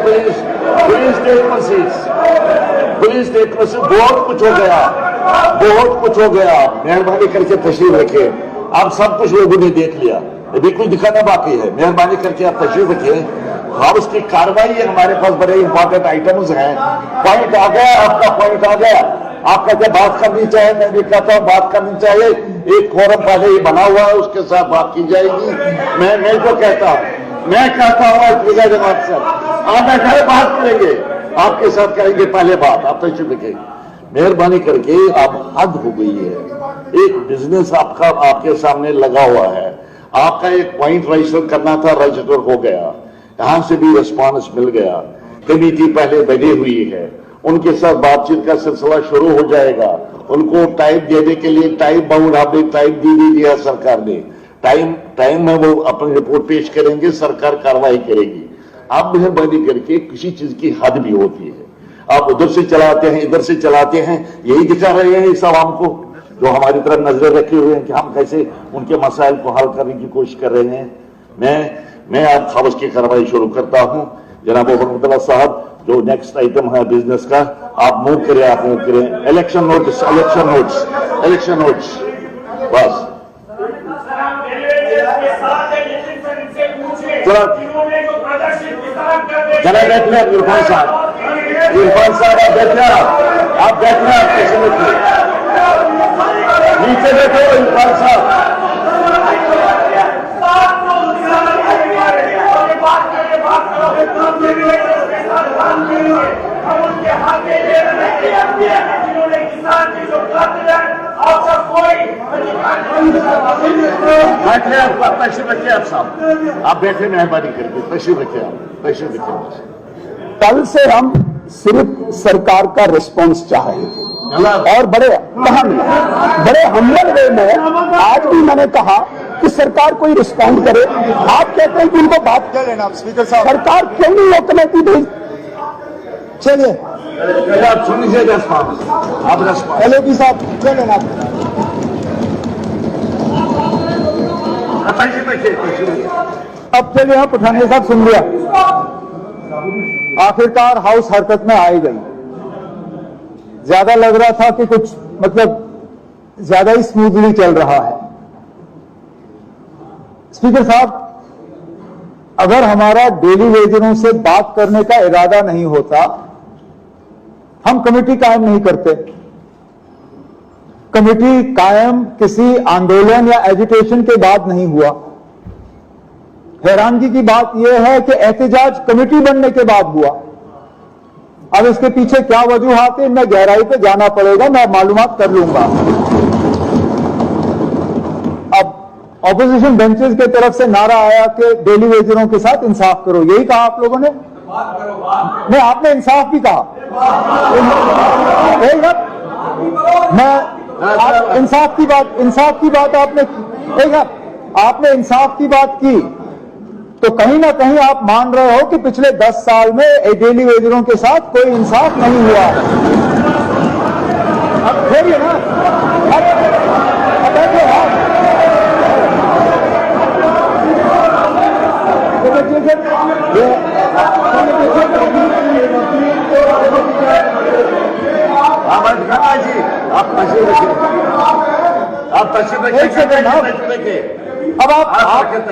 Police statement से बहुत कुछ हो गया, बहुत कुछ हो गया। मेहरबानी करके तशरीफ रखिए। आप सब कुछ लोगों ने देख लिया, अभी कुछ दिखाना बाकी है। मेहरबानी करके आप तशरीफ रखिए। हाउस की कार्रवाई है, हमारे पास बड़े इंपॉर्टेंट आइटम्स हैं। पॉइंट आ गया आपका, पॉइंट आ गया आपका। क्या बात करनी चाहिए? मैं भी कहता हूं बात करनी चाहिए। एक फोरम पहले ही बना हुआ है, उसके साथ बात की जाएगी। मैं जो कहता हूं, मैं कहता हूं जमात साहब आप बैठे बात करेंगे, आपके साथ करेंगे पहले बात। आप तशरीफ रखिए। मेहरबानी करके, आप हद हो गई है। एक बिजनेस आपका आपके सामने लगा हुआ है, आपका एक पॉइंट रजिस्टर करना था, रजिस्टर हो गया, यहां से भी रिस्पॉन्स मिल गया। कमेटी पहले बनी हुई है, उनके साथ बातचीत का सिलसिला शुरू हो जाएगा। उनको टाइम देने के लिए टाइम बाउंड आपने टाइम दे दिया सरकार ने। टाइम में वो अपनी रिपोर्ट पेश करेंगे, सरकार कार्रवाई करेगी। आप मेहरबानी करके, किसी चीज की हद भी होती है। आप उधर से चलाते हैं, इधर से चलाते हैं, यही दिखा रहे हैं इस आवाम को जो हमारी तरफ नजर रखे हुए हैं कि हम कैसे उनके मसाइल को हल करने की कोशिश कर रहे हैं। मैं आप हाउस की कार्रवाई शुरू करता हूं। जनाब मोहम्मद साहब, जो नेक्स्ट आइटम है बिजनेस का, आप मूव करें, आप मूव करें। इलेक्शन नोट्स बस जरा बैठ लें इरफान साहब आप बैठ लें, आप बैठ लें, आप कैसे बैठे नीचे बैठो इरफान साहब। बैठे आप तशरीफ रखिए। आप साहब आप बैठे, मेहरबानी करके तशरीफ रखिए। आप तशरीफ रखिए। कल से हम सिर्फ सरकार का रिस्पांस चाह रहे थे और बड़े हम्बल वे में आज भी मैंने कहा कि सरकार कोई रिस्पॉन्ड करे। आप कहते हैं कि उनको बात कर लेना। स्पीकर साहब, सरकार क्यों नहीं वो कमेटी भेज? चलिए आप सुन लीजिए आप LAP साहब कर लेना। अब चलिए आप पठानिया साहब सुन लिया। आखिरकार हाउस हरकत में आ ही गई। ज्यादा लग रहा था कि कुछ मतलब ज्यादा ही स्मूथली चल रहा है। स्पीकर साहब, अगर हमारा डेली वेजरों से बात करने का इरादा नहीं होता, हम कमेटी कायम नहीं करते। कमेटी कायम किसी आंदोलन या एजिटेशन के बाद नहीं हुआ। हैरानगी की बात यह है कि एहतजाज कमेटी बनने के बाद हुआ। अब इसके पीछे क्या वजूहात है, मैं गहराई पे जाना पड़ेगा, मैं मालूमात कर लूंगा। अब ऑपोजिशन बेंचेस के तरफ से नारा आया कि डेली वेजरों के साथ इंसाफ करो। यही कहा आप लोगों ने? नहीं, आपने इंसाफ भी कहा। मैं इंसाफ की बात आपने इंसाफ की बात की, तो कहीं ना कहीं आप मान रहे हो कि पिछले 10 साल में डेली वेजरों के साथ कोई इंसाफ नहीं हुआ। अब छोड़िए ना, अब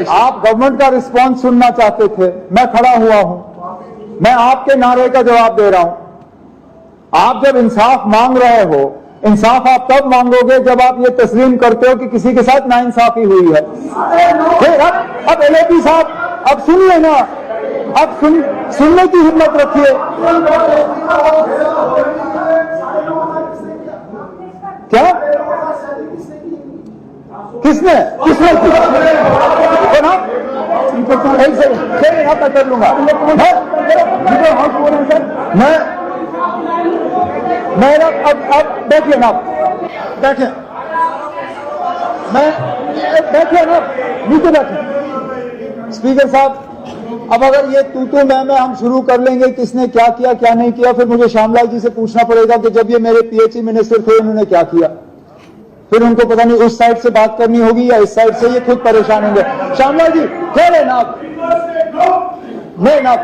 आप गवर्नमेंट का रिस्पांस सुनना चाहते थे, मैं खड़ा हुआ हूं, मैं आपके नारे का जवाब दे रहा हूं। आप जब इंसाफ मांग रहे हो, इंसाफ आप तब मांगोगे जब आप ये तस्लीम करते हो कि किसी के साथ नाइंसाफी हुई है। अब LAP साहब, अब सुनिए ना, अब सुनने की हिम्मत रखिए। क्या किसने एक सेकंड यहां तक कर लूंगा मैं अब बैठिए ना, बैठिए, बैठिए ना, नीचे बैठिए। स्पीकर साहब, अब अगर ये तू मैं हम शुरू कर लेंगे किसने क्या किया क्या नहीं किया, फिर मुझे श्यामलाल जी से पूछना पड़ेगा कि जब ये मेरे PHE मिनिस्टर थे उन्होंने क्या किया। फिर उनको पता नहीं उस साइड से बात करनी होगी या इस साइड से, ये खुद परेशान होंगे। श्यामलाल जी, कह रहे ना आप, नहीं ना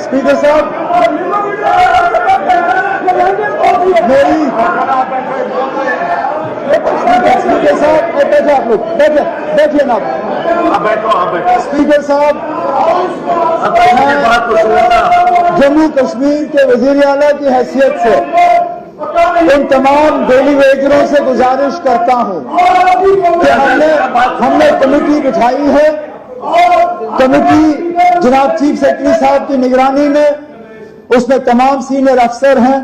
स्पीकर साहब, मेरी स्पीकर साहब, बैठे आप लोग, बैठिए ना। स्पीकर साहब, जम्मू कश्मीर के वजीर आला की हैसियत से इन तमाम डेली वेजरों से गुजारिश करता हूं कि हमने कमेटी बिठाई है। कमेटी जनाब चीफ सेक्रेटरी साहब की निगरानी में, उसमें तमाम सीनियर अफसर हैं।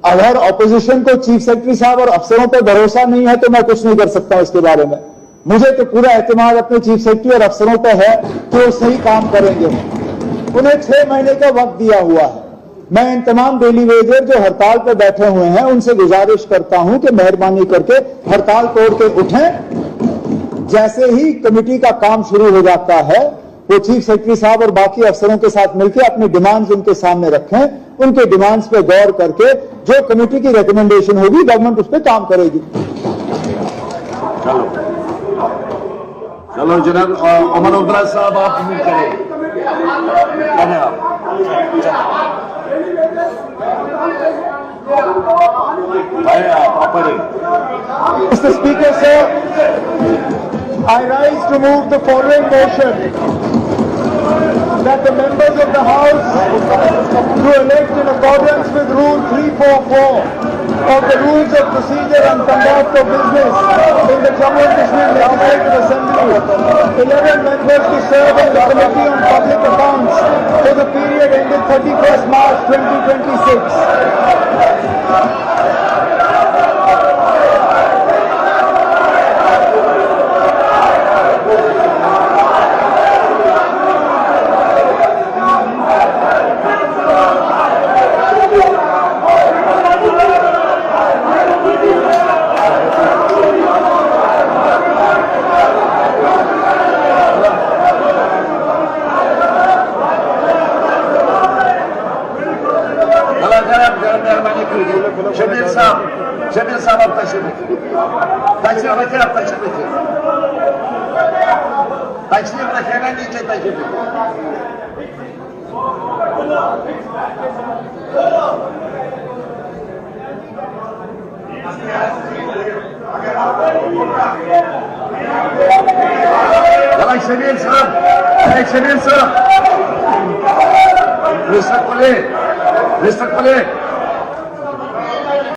अगर ऑपोजिशन को चीफ सेक्रेटरी साहब और अफसरों पर भरोसा नहीं है तो मैं कुछ नहीं कर सकता इसके बारे में। मुझे तो पूरा एतमाद अपने चीफ सेक्रेटरी और अफसरों पर है कि वो सही काम करेंगे। उन्हें 6 महीने का वक्त दिया हुआ है। मैं इन तमाम डेली वेजर जो हड़ताल पर बैठे हुए हैं उनसे गुजारिश करता हूं कि मेहरबानी करके हड़ताल तोड़ के उठें। जैसे ही कमेटी का काम शुरू हो जाता है वो चीफ सेक्रेटरी साहब और बाकी अफसरों के साथ मिलकर अपनी डिमांड्स उनके सामने रखें। उनके डिमांड्स पे गौर करके जो कमेटी की रिकमेंडेशन होगी गवर्नमेंट उस पर काम करेगी। चलो चलो जनाब उमर अब्दुल्ला साहब आप मूव करें। भाई आप पढ़े। Mr. Speaker, sir, I rise to move the following motion that the members of the House to elect in accordance with Rule 344 of the Rules of Procedure and Conduct of Business in the Jammu and Kashmir Legislative Assembly, 11 members to serve on the Committee on Public Accounts for the period ended 31st March 2026. Shabir साहब आप तशरीफ रखिए। आप तशरीफ रखिए ना, नीचे तशरीफ रखिए। शबीर साहब मिस्टर कोले